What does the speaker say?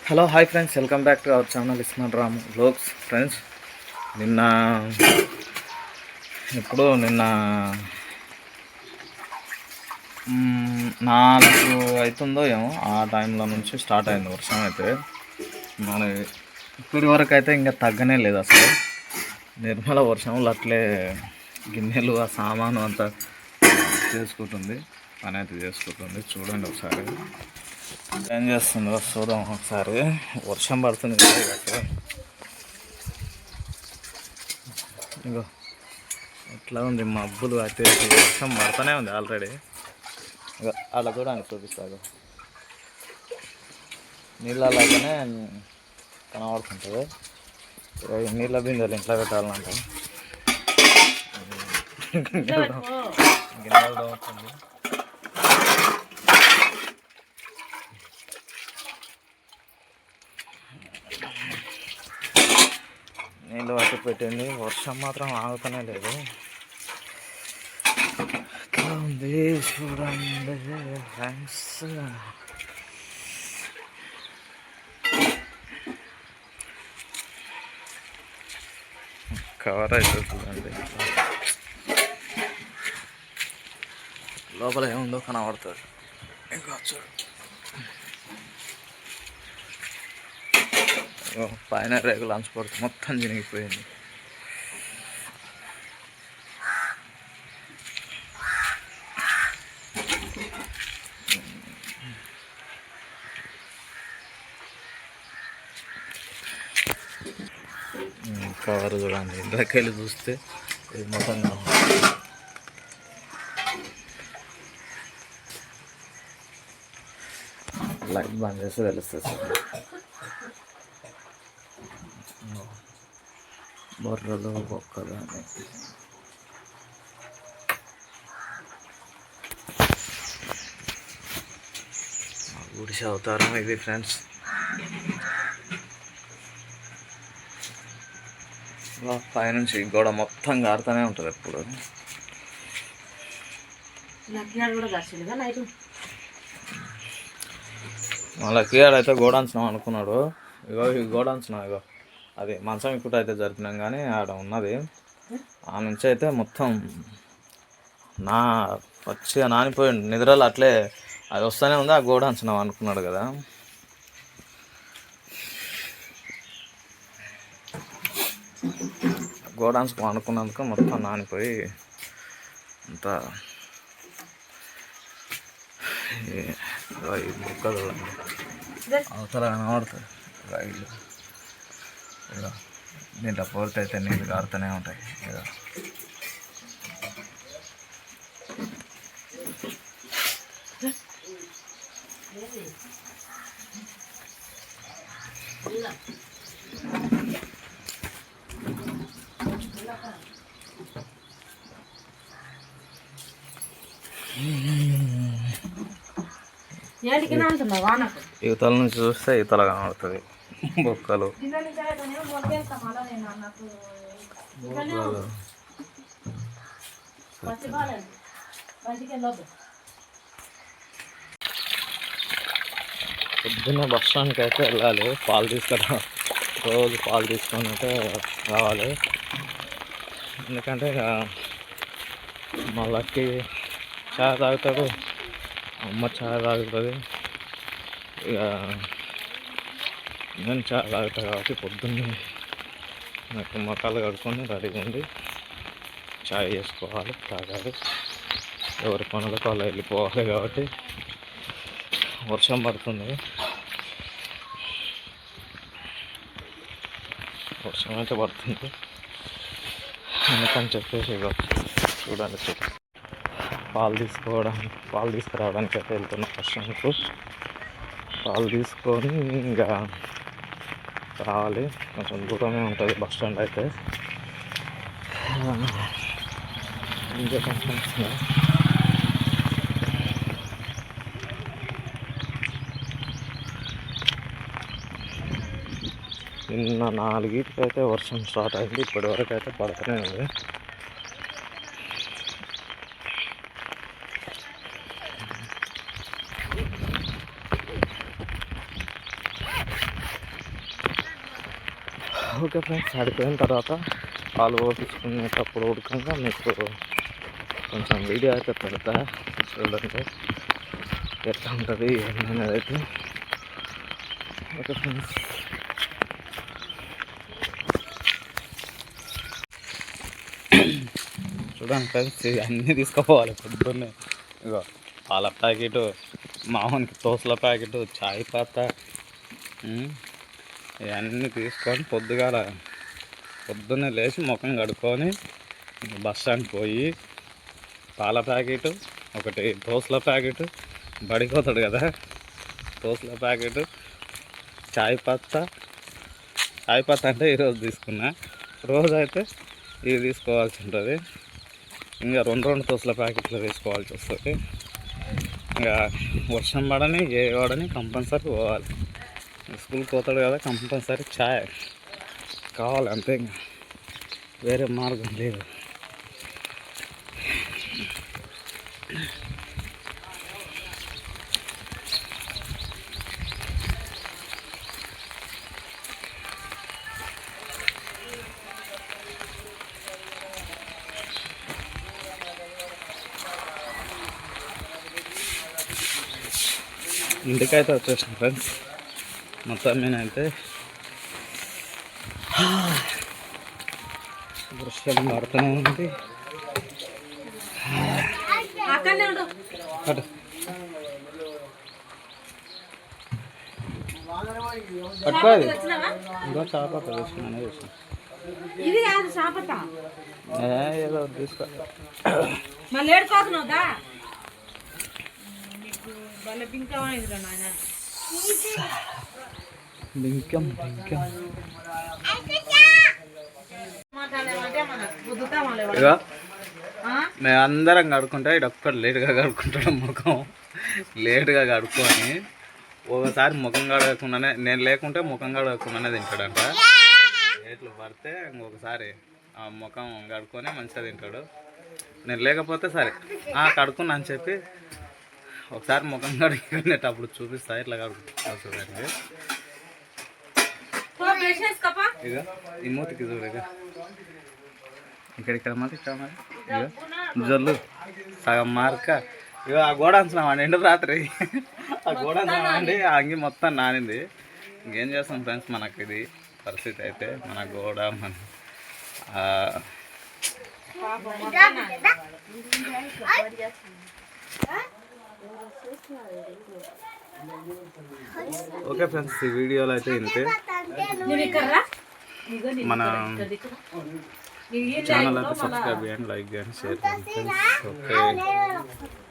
Hello hi friends, welcome back to our channel ఇస్మాన్ Ram vlogs. Friends, నిన్న నిన్న 4 అవుతుందో ఏమో ఆ టైంలో నుంచి స్టార్ట్ అయింది వర్షం. అయితే మన ఇప్పటి వరకు అయితే ఇంకా తగ్గనే లేదు అసలు. నిర్మల వర్షంలో అట్లే గిన్నెలు ఆ సామాను అంతా చేసుకుంటుంది, పని అయితే చేసుకుంటుంది. చూడండి ఒకసారి ఏం చేస్తుందో చూద్దాం ఒకసారి. వర్షం పడుతుంది కదా అక్కడ, ఇగో ఎట్లా ఉంది మబ్బులు అయితే. వర్షం పడుతూనే ఉంది ఆల్రెడీ. ఇక అలా కూడా అని చూపిస్తాడు, నీళ్ళలాగానే కనబడుతుంటుంది. నీళ్ళ బిందెలు ఇంట్లో పెట్టాలంట. గిన్నెలు అవుతుంది. నీళ్ళు పట్టి పెట్టింది, వర్షం మాత్రం ఆగుతూనే లేదు. ఎట్లా ఉంది చూడండి ఫ్రెండ్స్. కవర్ అయితే చూడండి, లోపల ఏముందో కనబడుతుంది. ఇంకా చూడు, పైన రేగులు అంచుపడుతూ మొత్తం చినిగిపోయింది. కవర్ చూడండి, ఇంట్లోకి వెళ్ళి చూస్తే ఇది మొత్తం లైట్ బంద్ చేస్తే తెలుస్తుంది. బొర్రలు బొక్కలు అని గుడిసె అవతారం ఇది ఫ్రెండ్స్. పైనుంచి గోడ మొత్తం గారుతూనే ఉంటుంది ఎప్పుడు. మళ్ళీ కీయాడైతే గోడాంచడం అనుకున్నాడు. ఇగో ఈ గోడాంచడం, ఇగో అది మంచం ఇప్పుడు అయితే జరిపినాం, కానీ ఆడ ఉన్నది. ఆ నుంచి అయితే మొత్తం పచ్చిగా నానిపోయింది. నిద్రలు అట్లే అది వస్తూనే ఉంది. ఆ గోడాంచడం అనుకున్నాడు కదా, గోడాన్స్ అనుకున్నందుకు మొత్తం నానిపోయి అంతా ముక్కలు అవతల కనబడుతుంది. రైలు ఇక దీంట్లో పోతే అయితే నీళ్ళు కారుతూనే ఉంటాయి. ఇక ఇవతల నుంచి చూస్తే ఇవతల కనబడుతుంది బొక్కలు. పొద్దున్న బస్ స్టాండ్కి అయితే వెళ్ళాలి, పాలు తీసుకురా. రోజు పాలు తీసుకొని అయితే రావాలి. ఎందుకంటే ఇక మళ్ళీ చాయ్ తాగుతాడు, అమ్మ చాయ్ తాగుతుంది, ఇక నేను చాయ్ తాగుతాను. కాబట్టి పొద్దున్నే నాకు మొక్కలు కడుక్కొని రెడీగా ఉండి చాయ్ చేసుకోవాలి, తాగాలి. ఎవరి పనులకు వాళ్ళు వెళ్ళిపోవాలి. కాబట్టి వర్షం పడుతుంది, వర్షం అయితే పడుతుంది. అందుకని చెప్పేసి ఇక చూడండి, పాలు తీసుకురావడానికి అయితే వెళ్తున్నా వర్షంకు. పాలు తీసుకొని ఇంకా రావాలి. కొంచెం దూరమే ఉంటుంది బస్ స్టాండ్ అయితే. ఇంకా కొంచెం నిన్న 4కి అయితే వర్షం స్టార్ట్ అయింది. ఇప్పటి వరకు అయితే పడుతూనే ఉంది. ఓకే ఫ్రెండ్స్, ఆడిపోయిన తర్వాత పాలు పోపించుకునేటప్పుడు ఉడకంగా మీకు కొంచెం వీడియో అయితే పెడతా చూడండి ఎట్లా ఉంటుంది ఏంటనేది అయితే. ఓకే ఫ్రెండ్స్, చూడండి ఫ్రెండ్స్, అన్నీ తీసుకుపోవాలి పొద్దున్నే. ఇగో పాల ప్యాకెట్, మామూలుకి దోశల ప్యాకెట్, చాయ్ పత్తా, ఇవన్నీ తీసుకొని పొద్దున్నే లేచి ముఖం కడుక్కొని బస్ స్టాండ్ పోయి పాల ప్యాకెట్, ఒకటి దోశల ప్యాకెట్, బడిపోతాడు కదా దోశల ప్యాకెట్, చాయ్ పత్తా అంటే ఈరోజు తీసుకున్నా, రోజు అయితే ఇవి తీసుకోవాల్సి ఉంటుంది. ఇంకా రెండు దోశల ప్యాకెట్లు తీసుకోవాల్సి వస్తుంది. ఇంకా వర్షం పడని ఏ వాడని కంపల్సరీ పోవాలి. స్కూల్కి పోతాడు కదా, కంపల్సరీ ఛాయ్ కావాలి అంతే, ఇంకా వేరే మార్గం లేదు. ఇంటికైతే వచ్చేసాను ఫ్రెండ్స్. మొత్తం నేనైతే వర్షం పడుతూనే ఉంది. పట్టుకోది ఇంకో చేప వేసుకున్నానే చూసాను, ఏదో తీసుకో. బింకం ఇక మేమందరం కడుక్కుంటే ఇడొక్కడు లేటుగా కడుక్కుంటాడు. ముఖం లేటుగా కడుక్కొని ఒకసారి ముఖం కడగకుండానే, నేను లేకుంటే ముఖం కడగకుండానే తింటాడంట. లేట్లు పడితే ఇంకొకసారి ఆ ముఖం కడుక్కొని మంచిగా తింటాడు. నేను లేకపోతే సరే కడుక్కున్నా అని చెప్పి ఒకసారి ముఖం కడుక్కునేటప్పుడు చూపిస్తా ఇట్లా కడుక్కుంటుంది. ఇక ఈ మూతికి చూడు, ఇక్కడ మరి ఇక్కడ మరి ఇక జల్లు సగం మార్క. ఇక ఆ గోడ అంచున్నామండి ఎండు రాత్రి, ఆ గోడ అంచున్నామండి, ఆ అంగి మొత్తం నానింది. ఇంకేం చేస్తాం ఫ్రెండ్స్, మనకి ఇది పరిస్థితి అయితే. మన గోడ మన ఓకే ఫ్రెండ్స్, ఈ వీడియోలో అయితే ఇంతే. మన ఛానల్ అయితే సబ్స్క్రైబ్ చేయండి, లైక్ చేయండి, షేర్ చేయండి ఫ్రెండ్స్. ఓకే.